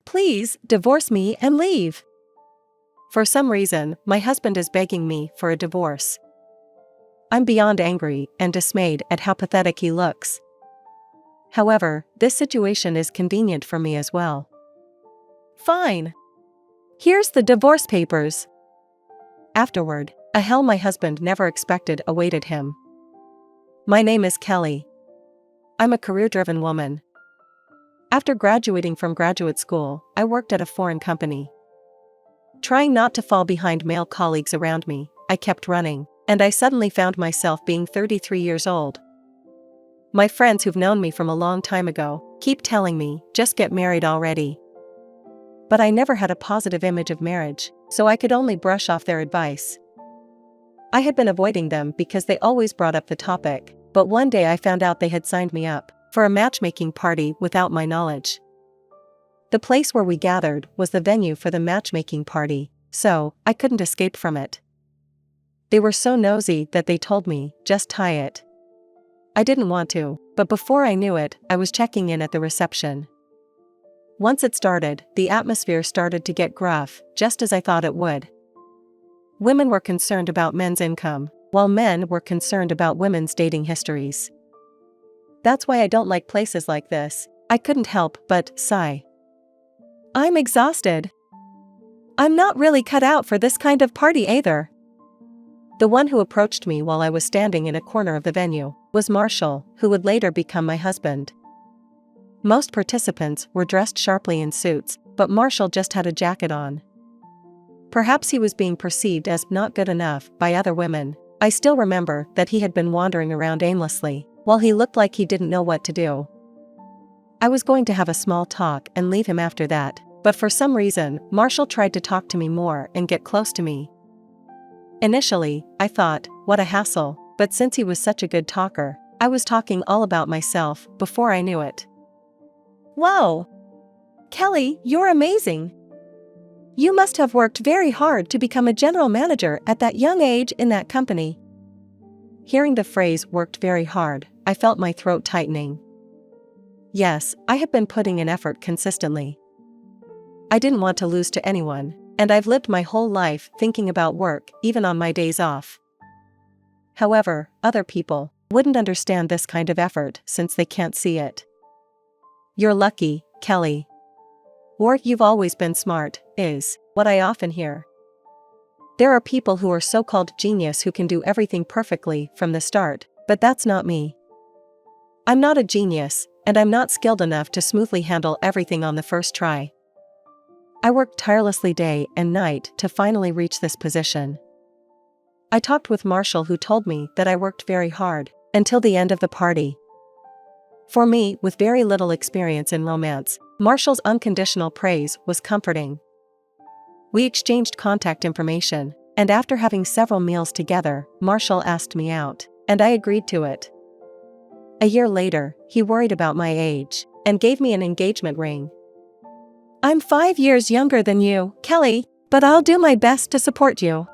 Please, divorce me and leave. For some reason, my husband is begging me for a divorce. I'm beyond angry and dismayed at how pathetic he looks. However, this situation is convenient for me as well. Fine. Here's the divorce papers. Afterward, a hell my husband never expected awaited him. My name is Kelly. I'm a career-driven woman. After graduating from graduate school, I worked at a foreign company. Trying not to fall behind male colleagues around me, I kept running, and I suddenly found myself being 33 years old. My friends who've known me from a long time ago keep telling me, just get married already. But I never had a positive image of marriage, so I could only brush off their advice. I had been avoiding them because they always brought up the topic, but one day I found out they had signed me up for a matchmaking party without my knowledge. The place where we gathered was the venue for the matchmaking party, so I couldn't escape from it. They were so nosy that they told me, just tie it. I didn't want to, but before I knew it, I was checking in at the reception. Once it started, the atmosphere started to get gruff, just as I thought it would. Women were concerned about men's income, while men were concerned about women's dating histories. That's why I don't like places like this. I couldn't help but sigh. I'm exhausted. I'm not really cut out for this kind of party either. The one who approached me while I was standing in a corner of the venue was Marshall, who would later become my husband. Most participants were dressed sharply in suits, but Marshall just had a jacket on. Perhaps he was being perceived as not good enough by other women. I still remember that he had been wandering around aimlessly, while he looked like he didn't know what to do. I was going to have a small talk and leave him after that, but for some reason, Marshall tried to talk to me more and get close to me. Initially, I thought, what a hassle, but since he was such a good talker, I was talking all about myself before I knew it. Whoa! Kelly, you're amazing! You must have worked very hard to become a general manager at that young age in that company. Hearing the phrase worked very hard, I felt my throat tightening. Yes, I have been putting in effort consistently. I didn't want to lose to anyone, and I've lived my whole life thinking about work, even on my days off. However, other people wouldn't understand this kind of effort since they can't see it. You're lucky, Kelly. Or you've always been smart, is what I often hear. There are people who are so-called genius who can do everything perfectly from the start, but that's not me. I'm not a genius, and I'm not skilled enough to smoothly handle everything on the first try. I worked tirelessly day and night to finally reach this position. I talked with Marshall, who told me that I worked very hard until the end of the party. For me, with very little experience in romance, Marshall's unconditional praise was comforting. We exchanged contact information, and after having several meals together, Marshall asked me out, and I agreed to it. A year later, he worried about my age and gave me an engagement ring. I'm 5 years younger than you, Kelly, but I'll do my best to support you.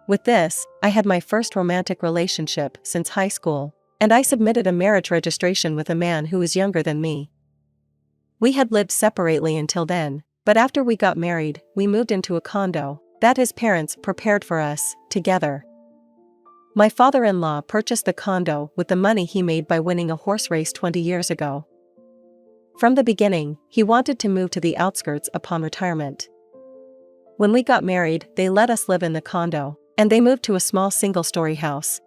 With this, I had my first romantic relationship since high school, and I submitted a marriage registration with a man who was younger than me. We had lived separately until then, but after we got married, we moved into a condo that his parents prepared for us, together. My father-in-law purchased the condo with the money he made by winning a horse race 20 years ago. From the beginning, he wanted to move to the outskirts upon retirement. When we got married, they let us live in the condo, and they moved to a small single-story house.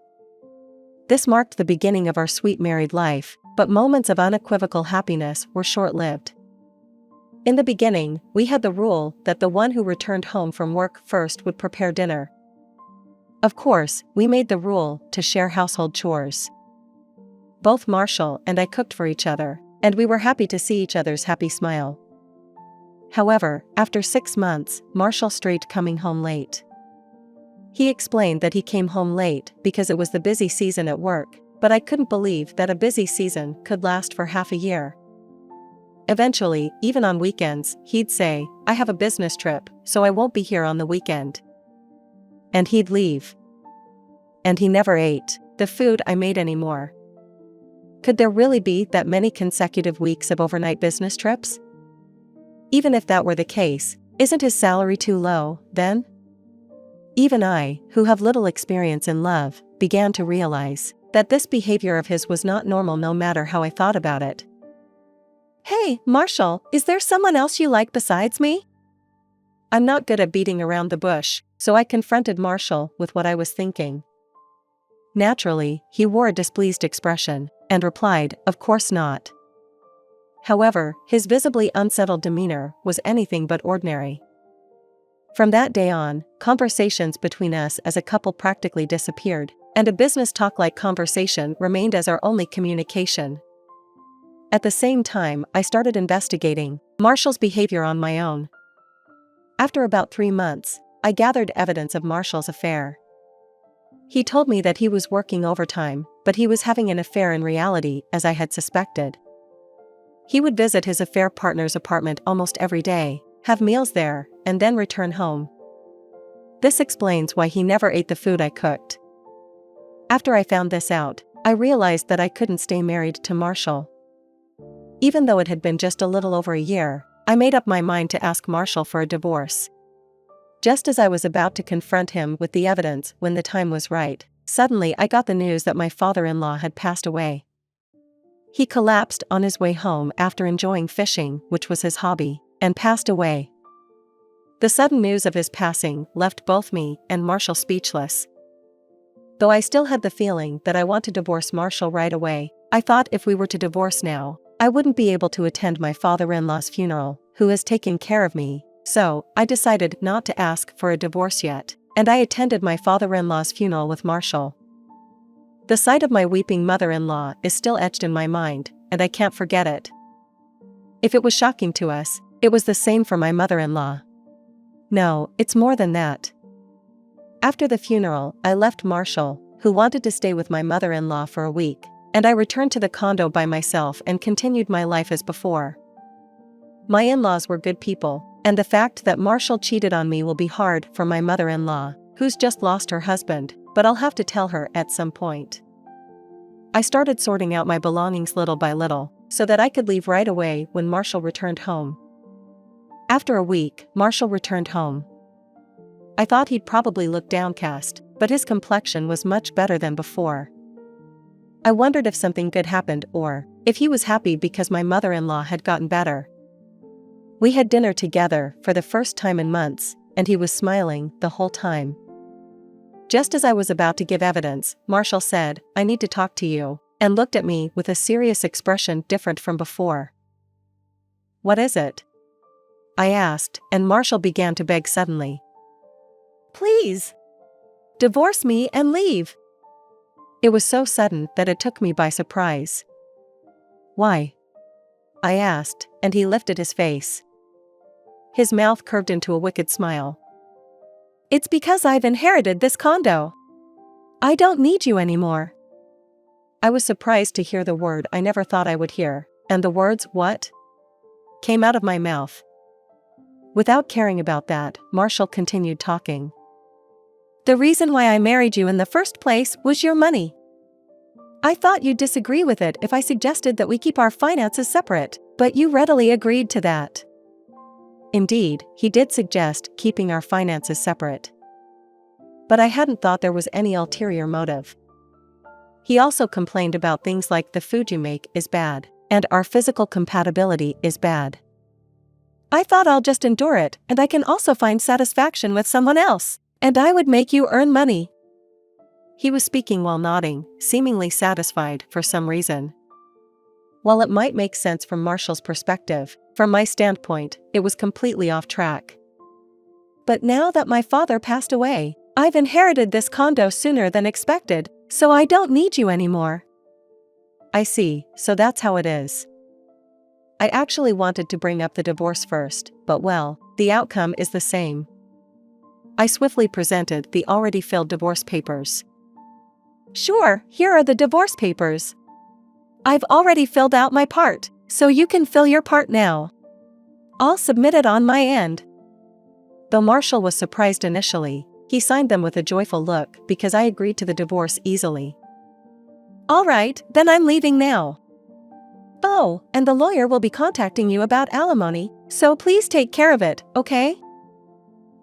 This marked the beginning of our sweet married life, but moments of unequivocal happiness were short-lived. In the beginning, we had the rule that the one who returned home from work first would prepare dinner. Of course, we made the rule to share household chores. Both Marshall and I cooked for each other, and we were happy to see each other's happy smile. However, after 6 months, Marshall started coming home late. He explained that he came home late because it was the busy season at work, but I couldn't believe that a busy season could last for half a year. Eventually, even on weekends, he'd say, I have a business trip, so I won't be here on the weekend. And he'd leave. And he never ate the food I made anymore. Could there really be that many consecutive weeks of overnight business trips? Even if that were the case, isn't his salary too low, then? Even I, who have little experience in love, began to realize that this behavior of his was not normal no matter how I thought about it. "Hey, Marshall, is there someone else you like besides me?" I'm not good at beating around the bush, so I confronted Marshall with what I was thinking. Naturally, he wore a displeased expression, and replied, "Of course not." However, his visibly unsettled demeanor was anything but ordinary. From that day on, conversations between us as a couple practically disappeared, and a business talk-like conversation remained as our only communication. At the same time, I started investigating Marshall's behavior on my own. After about 3 months, I gathered evidence of Marshall's affair. He told me that he was working overtime, but he was having an affair in reality, as I had suspected. He would visit his affair partner's apartment almost every day, have meals there, and then return home. This explains why he never ate the food I cooked. After I found this out, I realized that I couldn't stay married to Marshall. Even though it had been just a little over a year, I made up my mind to ask Marshall for a divorce. Just as I was about to confront him with the evidence when the time was right, suddenly I got the news that my father-in-law had passed away. He collapsed on his way home after enjoying fishing, which was his hobby, and passed away. The sudden news of his passing left both me and Marshall speechless. Though I still had the feeling that I want to divorce Marshall right away, I thought if we were to divorce now, I wouldn't be able to attend my father-in-law's funeral, who has taken care of me, so I decided not to ask for a divorce yet, and I attended my father-in-law's funeral with Marshall. The sight of my weeping mother-in-law is still etched in my mind, and I can't forget it. If it was shocking to us, it was the same for my mother-in-law. No, it's more than that. After the funeral, I left Marshall, who wanted to stay with my mother-in-law for a week, and I returned to the condo by myself and continued my life as before. My in-laws were good people, and the fact that Marshall cheated on me will be hard for my mother-in-law, who's just lost her husband, but I'll have to tell her at some point. I started sorting out my belongings little by little, so that I could leave right away when Marshall returned home. After a week, Marshall returned home. I thought he'd probably look downcast, but his complexion was much better than before. I wondered if something good happened or if he was happy because my mother-in-law had gotten better. We had dinner together for the first time in months, and he was smiling the whole time. Just as I was about to give evidence, Marshall said, "I need to talk to you," and looked at me with a serious expression different from before. "What is it?" I asked, and Marshall began to beg suddenly. "Please! Divorce me and leave!" It was so sudden that it took me by surprise. "Why?" I asked, and he lifted his face. His mouth curved into a wicked smile. "It's because I've inherited this condo. I don't need you anymore." I was surprised to hear the word I never thought I would hear, and the words, "What?" came out of my mouth. Without caring about that, Marshall continued talking. "The reason why I married you in the first place was your money. I thought you'd disagree with it if I suggested that we keep our finances separate, but you readily agreed to that." Indeed, he did suggest keeping our finances separate. But I hadn't thought there was any ulterior motive. He also complained about things like the food you make is bad, and our physical compatibility is bad. "I thought I'll just endure it, and I can also find satisfaction with someone else, and I would make you earn money." He was speaking while nodding, seemingly satisfied for some reason. While it might make sense from Marshall's perspective, from my standpoint, it was completely off track. "But now that my father passed away, I've inherited this condo sooner than expected, so I don't need you anymore." "I see, so that's how it is." I actually wanted to bring up the divorce first, but well, the outcome is the same. I swiftly presented the already filled divorce papers. "Sure, here are the divorce papers. I've already filled out my part, so you can fill your part now. I'll submit it on my end." Though Marshall was surprised initially, he signed them with a joyful look because I agreed to the divorce easily. "All right, then I'm leaving now. Oh, and the lawyer will be contacting you about alimony," So please take care of it, okay?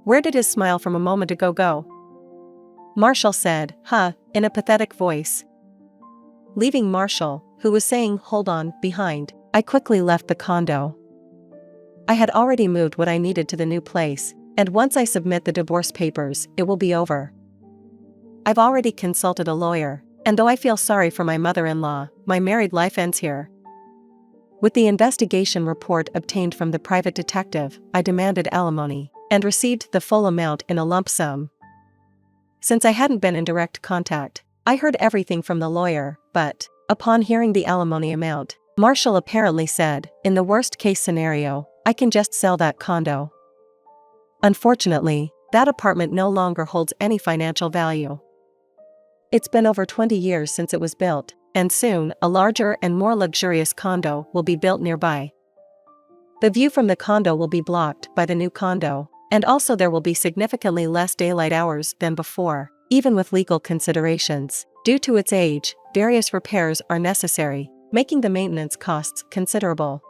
Where did his smile from a moment ago go? Marshall said, in a pathetic voice. Leaving Marshall, who was saying hold on, behind, I quickly left the condo. I had already moved what I needed to the new place, and once I submit the divorce papers, it will be over. I've already consulted a lawyer, and though I feel sorry for my mother-in-law, my married life ends here. With the investigation report obtained from the private detective, I demanded alimony, and received the full amount in a lump sum. Since I hadn't been in direct contact, I heard everything from the lawyer, but, upon hearing the alimony amount, Marshall apparently said, in the worst-case scenario, I can just sell that condo. Unfortunately, that apartment no longer holds any financial value. It's been over 20 years since it was built, and soon a larger and more luxurious condo will be built nearby. The view from the condo will be blocked by the new condo, and also there will be significantly less daylight hours than before, even with legal considerations. Due to its age, various repairs are necessary, making the maintenance costs considerable.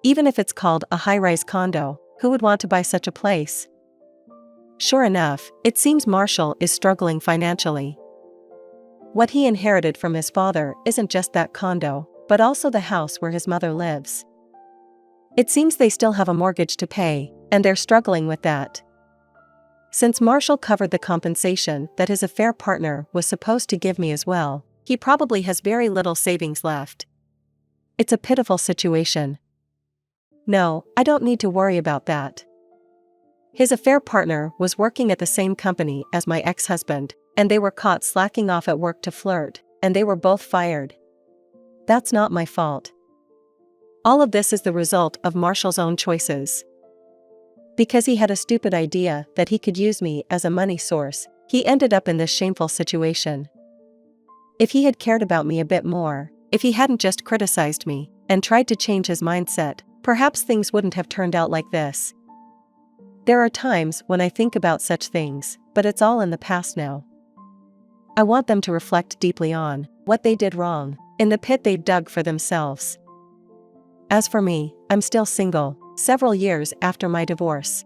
Even if it's called a high-rise condo, who would want to buy such a place? Sure enough, it seems Marshall is struggling financially. What he inherited from his father isn't just that condo, but also the house where his mother lives. It seems they still have a mortgage to pay, and they're struggling with that. Since Marshall covered the compensation that his affair partner was supposed to give me as well, he probably has very little savings left. It's a pitiful situation. No, I don't need to worry about that. His affair partner was working at the same company as my ex-husband, and they were caught slacking off at work to flirt, and they were both fired. That's not my fault. All of this is the result of Marshall's own choices. Because he had a stupid idea that he could use me as a money source, he ended up in this shameful situation. If he had cared about me a bit more, if he hadn't just criticized me, and tried to change his mindset, perhaps things wouldn't have turned out like this. There are times when I think about such things, but it's all in the past now. I want them to reflect deeply on what they did wrong, in the pit they dug for themselves. As for me, I'm still single, several years after my divorce.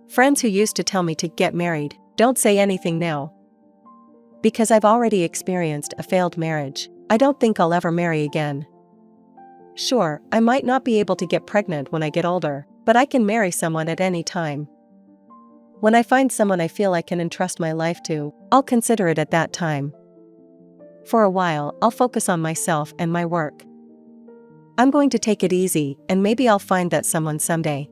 Friends who used to tell me to get married, don't say anything now. Because I've already experienced a failed marriage, I don't think I'll ever marry again. Sure, I might not be able to get pregnant when I get older, but I can marry someone at any time. When I find someone I feel I can entrust my life to, I'll consider it at that time. For a while, I'll focus on myself and my work. I'm going to take it easy, and maybe I'll find that someone someday.